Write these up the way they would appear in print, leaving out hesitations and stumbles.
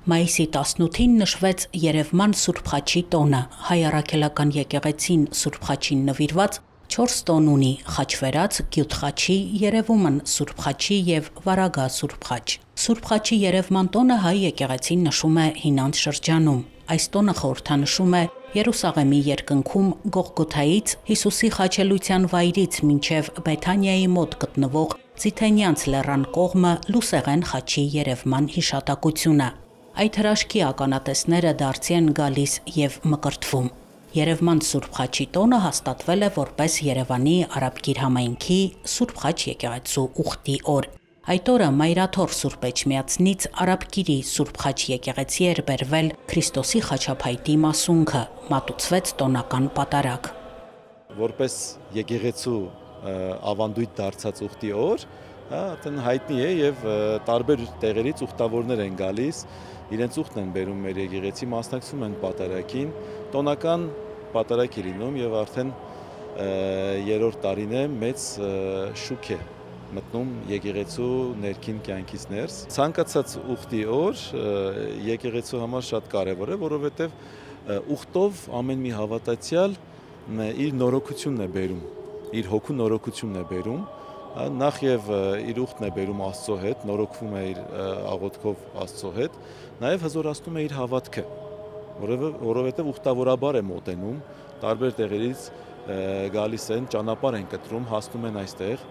Մայիսի 18-ին նշվեց Երևման Սուրբ Խաչի տոնը, հայ առաքելական եկեղեցին Սուրբ Խաչին նվիրված 4 տոն ունի՝ Խաչվերած, Գյուտ Խաչի, Երևումն Սուրբ Խաչի և Վարագա Սուրբ Խաչ։ Սուրբ Խաչի Երևման տոնը հայ եկեղեցին նշում է հինանց շրջանում։ Այս տոնը խորհրդանշում է Երուսաղեմի երկնքում Գողգոթայից Հիսուսի խաչելության վայրից մինչև Բեթանիայի մոտ գտնվող Ձիթենյանց լեռան կողմը Լուսեղեն խաչի երևման հիշատակությունը։ Այդ հրաշքի ականատեսները դարձի են գալիս և մկրտվում։ Երևման Սուրբ Խաչի տոնը հաստատվել է որպես Երևանի Արաբկիր համայնքի Սուրբ Խաչ եկեղեցու ուխտի օր։ Այդ օրը Մայրաթոր Սուրբ Էջմիածնից Արաբկիրի Սուրբ Խաչ եկեղեցի էր բերվել Քրիստոսի խաչափայտի մասունքը, մատուցվեց տոնական պատարագ։ Որպես եկեղեցու ավանդույթ դարձած ուխտի օր, արդեն հայտնի է եւ տարբեր տեղերից ուխտավորներ են գալիս, իրենց ուխտն են բերում մեր եկեղեցի, մասնակցում են պատարագին, տոնական պատարագ է լինում եւ արդեն երրորդ տարին է մեծ շուք է մտնում եկեղեցու ներքին կյանքից ներս։ Ցանկացած ուխտի օր եկեղեցու համար շատ կարևոր է, որովհետեւ ուխտով ամեն մի հավատացյալ իր նորոգությունն է բերում, իր հոգու նորոգությունն է բերում, նախ եւ իր ուխտն է բերում Աստծո հետ, նորոգվում է իր աղոթքով Աստծո հետ, նաեւ հզորացնում է իր հավատքը, որովհետեւ ուխտավորաբար է մոտենում, տարբեր տեղերից գալիս են, ճանապարհ են կտրում, հասնում են այստեղ,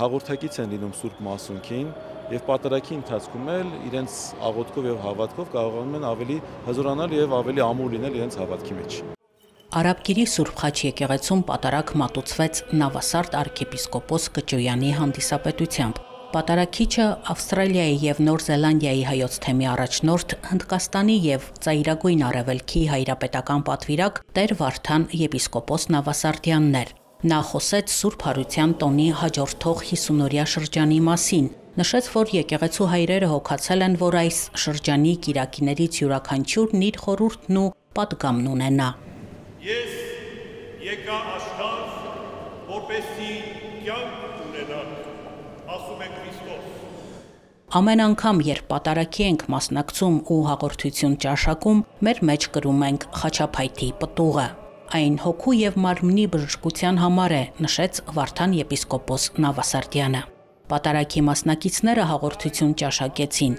հաղորդակից են լինում Սուրբ Մասունքին եւ պատարագի ընթացքում էլ իրենց աղոթքով եւ հավատքով կարողանում են ավելի հզորանալ եւ ավելի ամուր լինել իրենց հավատքի մեջ։ Արաբկիրի Սուրբ Խաչ եկեղեցում պատարագ մատուցվեց Նավասարդ arczepiskopos Կճոյանի հանդիսապետությամբ։ Պատարագիչը Ավստրալիայի եւ Նոր Զելանդիայի հայոց թեմի առաջնորդ, Հնդկաստանի եւ Ծայրագույն Արևելքի հայրապետական պատվիրակ Տեր Վարդան եպիսկոպոս Նավասարդյանն էր։ Նա խոսեց Սուրբ Հարության տոնի հաջորդող 50-օրյա շրջանի մասին, նշեց, որ եկեղեցու հայրերը հոգացել են, որ այս շրջանի կիրակիներից յուրաքանչյուրն իր խորհուրդն ու պատգամն ունենա։ Ես եկա աշխարհ, որպեսզի կյանք ունենամ, ասում է Քրիստոս։ Ամեն անգամ, երբ պատարագի ենք մասնակցում ու հաղորդություն ճաշակում, մեր մեջ կրում ենք խաչափայտի պտուղը։ Այն հոգու եւ մարմնի բժշկության համար է, նշեց Վարդան եպիսկոպոս Նավասարդյանը։ Պատարագի մասնակիցները հաղորդություն ճաշակեցին,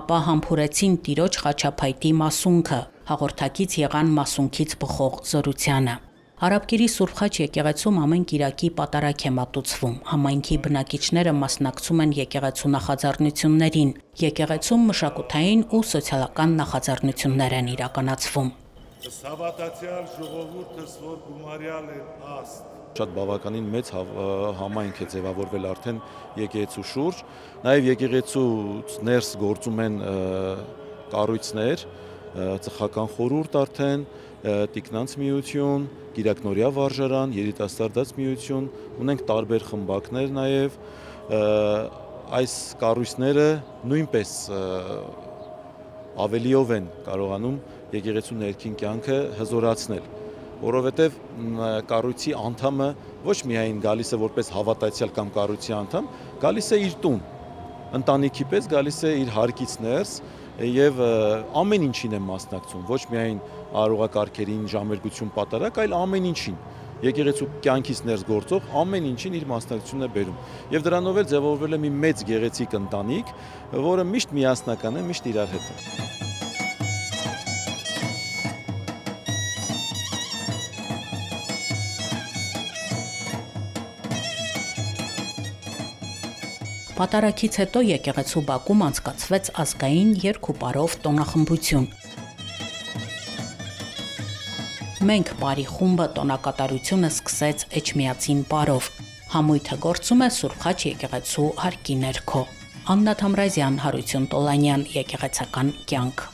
ապա համբուրեցին Տիրոջ խաչափայտի մասունքը, հաղորդակից եղան մասունքից բխող զորությանը։ Արաբկիրի Սուրբ Խաչ եկեղեցում ամեն կիրակի պատարագ է մատուցվում, համայնքի բնակիչները մասնակցում են եկեղեցու նախաձեռնություններին, եկեղեցում մշակութային ու սոցիալական նախաձեռնություններ են իրականացվում։ Հավատացյալ ժողովուրդս, որ գումարյալ են Աստ։ Շատ բավականին մեծ համայնք է ձևավորվել արդեն եկեղեցու շուրջ, նաև եկեղեցուց ներս գործում են կառույցներ, ծխական խորհուրդ արդեն, տիկնանց միություն, գիրակնորյա վարժարան, երիտասարդաց միություն, ունենք տարբեր խմբակներ նաև, այս կառույցները նույնպես ավելիով են կարողանում եկեղեցու ներքին կյանքը հզորացնել, որովհետև կառույցի անդամը ոչ միայն գալիս է որպես հավատացյալ կամ կառույցի անդամ, գալիս է իր տուն, ընտանիքի պես գալիս է իր հարկից ներս եւ ամեն ինչին է մասնակցում, ոչ միայն արարողակարգերին, ժամերգություն պատարագ, այլ ամեն ինչին։ Եկեղեցու կյանքից ներս գործող ամեն ինչին իր մասնակցությունն է բերում։ Եվ դրանով էլ ձևավորվել է մի մեծ գեղեցիկ ընտանիք, որը միշտ միասնական է, միշտ իրար հետ է։ Պատարագից հետո եկեղեցու բակում անցկացվեց ազգային երգ ու պարով տոնախմբություն։ Մենք բարի խումբը տոնակատարությունը սկսեց Էջմիածին պարով։ Համույթը գործում է Սուրբ Խաչ եկեղեցու հարկի ներքո։ Աննա Թամրազյան, Հարություն Տոլանյան, եկեղեցական կյանք։